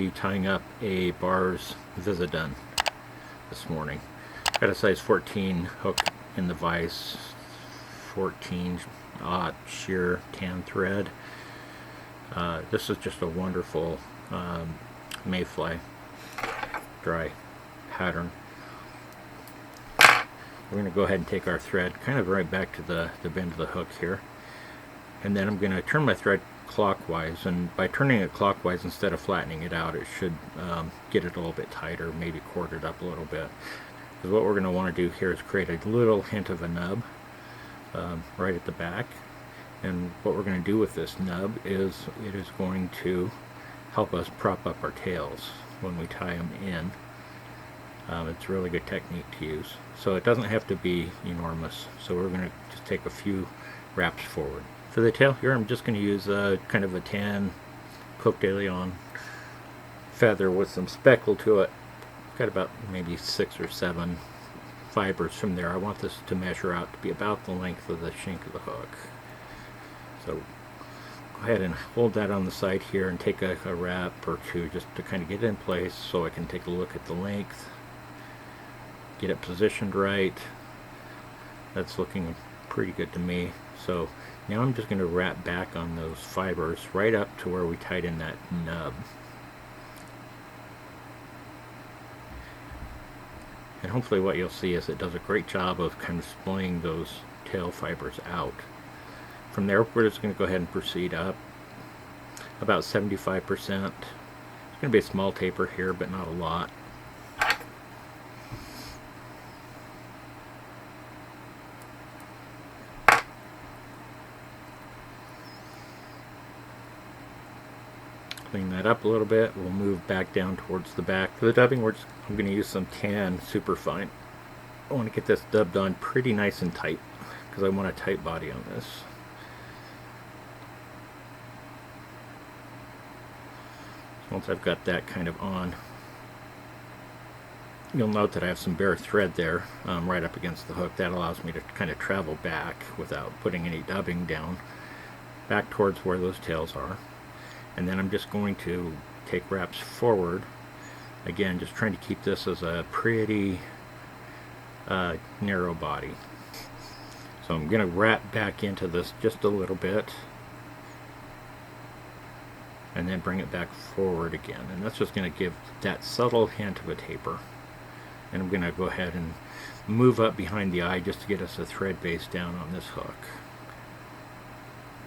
be tying up a Barr's Visadun this morning. Got a size 14 hook in the vise, 14 sheer tan thread. This is just a wonderful Mayfly dry pattern. We're going to go ahead and take our thread kind of right back to the bend of the hook here, and then I'm going to turn my thread clockwise, and by turning it clockwise instead of flattening it out, it should get it a little bit tighter, maybe cord it up a little bit. Because what we're going to want to do here is create a little hint of a nub right at the back, and what we're going to do with this nub is it is going to help us prop up our tails when we tie them in. It's a really good technique to use. So it doesn't have to be enormous, so we're going to just take a few wraps forward. For the tail here, I'm just going to use kind of a tan Coq de Leon feather with some speckle to it. Got about maybe 6 or 7 fibers from there. I want this to measure out to be about the length of the shank of the hook. So go ahead and hold that on the side here and take a wrap or two just to kind of get it in place so I can take a look at the length, get it positioned right. That's looking pretty good to me. So now I'm just going to wrap back on those fibers right up to where we tied in that nub. And hopefully what you'll see is it does a great job of kind of splaying those tail fibers out. From there, we're just going to go ahead and proceed up about 75%. It's going to be a small taper here, but not a lot. Clean that up a little bit. We'll move back down towards the back. For the dubbing, I'm going to use some tan Superfine. I want to get this dubbed on pretty nice and tight because I want a tight body on this. Once I've got that kind of on, you'll note that I have some bare thread there right up against the hook. That allows me to kind of travel back without putting any dubbing down, back towards where those tails are. And then I'm just going to take wraps forward, again just trying to keep this as a pretty narrow body. So I'm going to wrap back into this just a little bit and then bring it back forward again, and that's just going to give that subtle hint of a taper. And I'm going to go ahead and move up behind the eye just to get us a thread base down on this hook.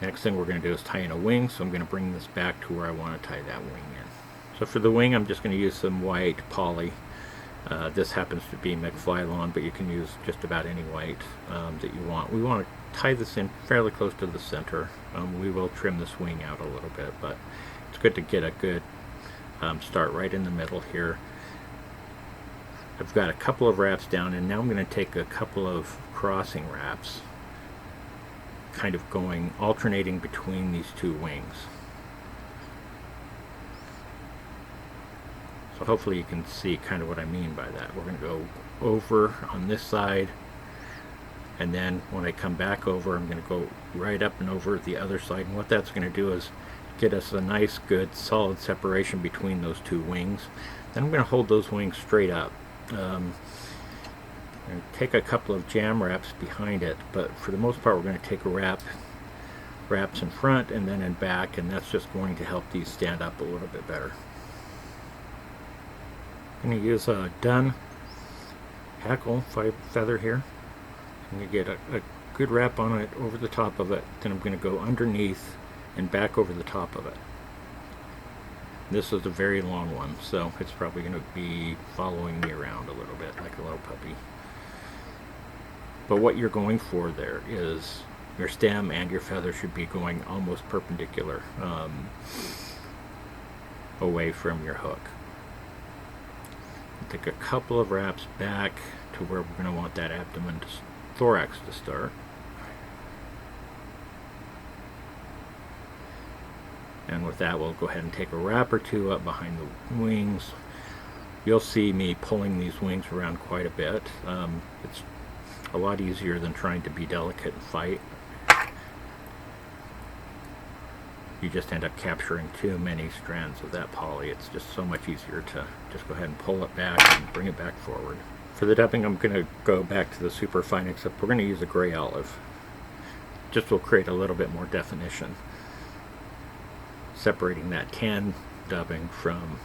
Next thing we're going to do is tie in a wing, so I'm going to bring this back to where I want to tie that wing in. So for the wing, I'm just going to use some white poly. This happens to be McFlylon, but you can use just about any white that you want. We want to tie this in fairly close to the center. We will trim this wing out a little bit, but it's good to get a good start right in the middle here. I've got a couple of wraps down, and now I'm going to take a couple of crossing wraps, kind of going alternating between these two wings. So hopefully you can see kind of what I mean by that. We're going to go over on this side, and then when I come back over, I'm going to go right up and over the other side. And what that's going to do is get us a nice, good, solid separation between those two wings. Then I'm going to hold those wings straight up. And take a couple of jam wraps behind it, but for the most part we're going to take a wraps in front and then in back, and that's just going to help these stand up a little bit better. I'm going to use a dun hackle feather here. I'm going to get a good wrap on it over the top of it, then I'm going to go underneath and back over the top of it. This is a very long one, so it's probably going to be following me around a little bit like a little puppy. But what you're going for there is your stem and your feather should be going almost perpendicular away from your hook. Take a couple of wraps back to where we're going to want that abdomen thorax to start. And with that, we'll go ahead and take a wrap or two up behind the wings. You'll see me pulling these wings around quite a bit. It's a lot easier than trying to be delicate and fight. you just end up capturing too many strands of that poly. It's just so much easier to just go ahead and pull it back and bring it back forward. For the dubbing, I'm going to go back to the Superfine, except we're going to use a gray olive. Just will create a little bit more definition, separating that tan dubbing from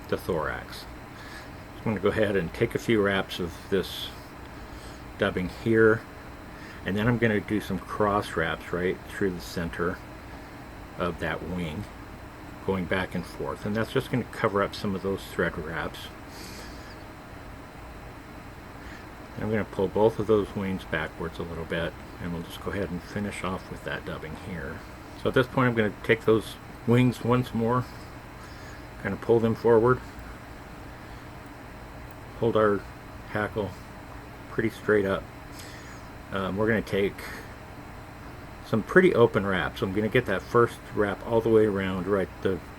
the thorax. I'm going to go ahead and take a few wraps of this dubbing here, and then I'm going to do some cross wraps right through the center of that wing, going back and forth, and that's just going to cover up some of those thread wraps. And I'm going to pull both of those wings backwards a little bit, and we'll just go ahead and finish off with that dubbing here. So at this point I'm going to take those wings once more, kind of pull them forward, hold our hackle pretty straight up. We're going to take some pretty open wraps. I'm going to get that first wrap all the way around right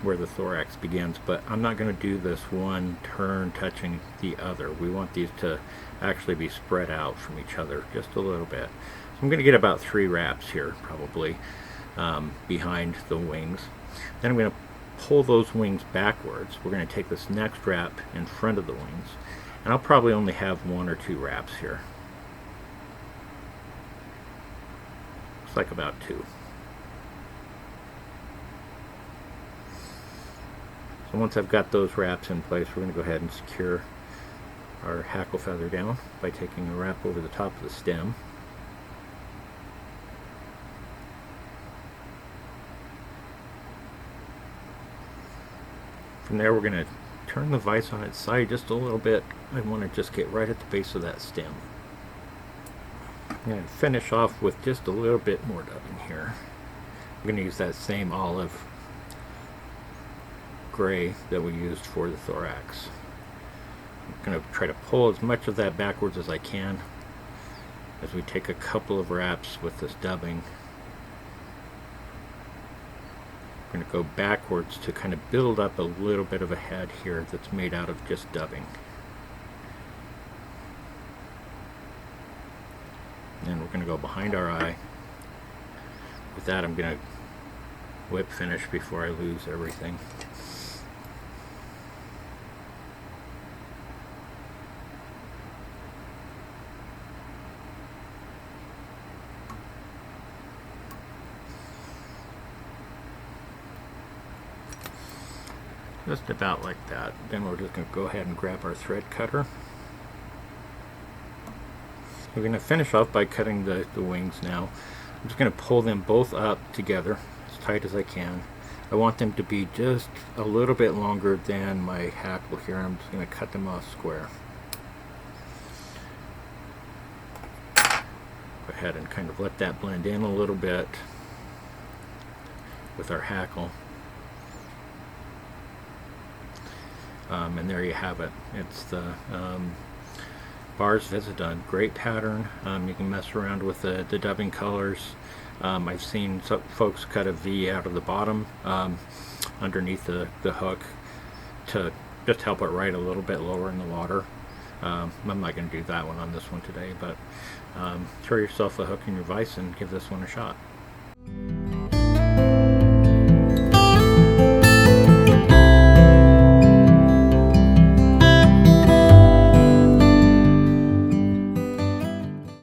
where the thorax begins, but I'm not going to do this one turn touching the other. We want these to actually be spread out from each other just a little bit. So I'm going to get about 3 wraps here probably behind the wings. Then I'm going to pull those wings backwards. We're going to take this next wrap in front of the wings, and I'll probably only have 1 or 2 wraps here. Looks like about 2. So once I've got those wraps in place, we're going to go ahead and secure our hackle feather down by taking a wrap over the top of the stem. From there we're going to turn the vise on its side just a little bit. I want to just get right at the base of that stem. I'm going to finish off with just a little bit more dubbing here. I'm going to use that same olive gray that we used for the thorax. I'm going to try to pull as much of that backwards as I can as we take a couple of wraps with this dubbing. I'm going to go backwards to kind of build up a little bit of a head here that's made out of just dubbing. And we're going to go behind our eye. With that, I'm going to whip finish before I lose everything. Just about like that. Then we're just going to go ahead and grab our thread cutter. We're going to finish off by cutting the wings now. I'm just going to pull them both up together as tight as I can. I want them to be just a little bit longer than my hackle here. I'm just going to cut them off square. Go ahead and kind of let that blend in a little bit with our hackle. And there you have it. It's the Barr's Visadun. Great pattern. You can mess around with the dubbing colors. I've seen some folks cut a V out of the bottom underneath the hook to just help it ride a little bit lower in the water. I'm not going to do that one on this one today, but throw yourself a hook in your vise and give this one a shot.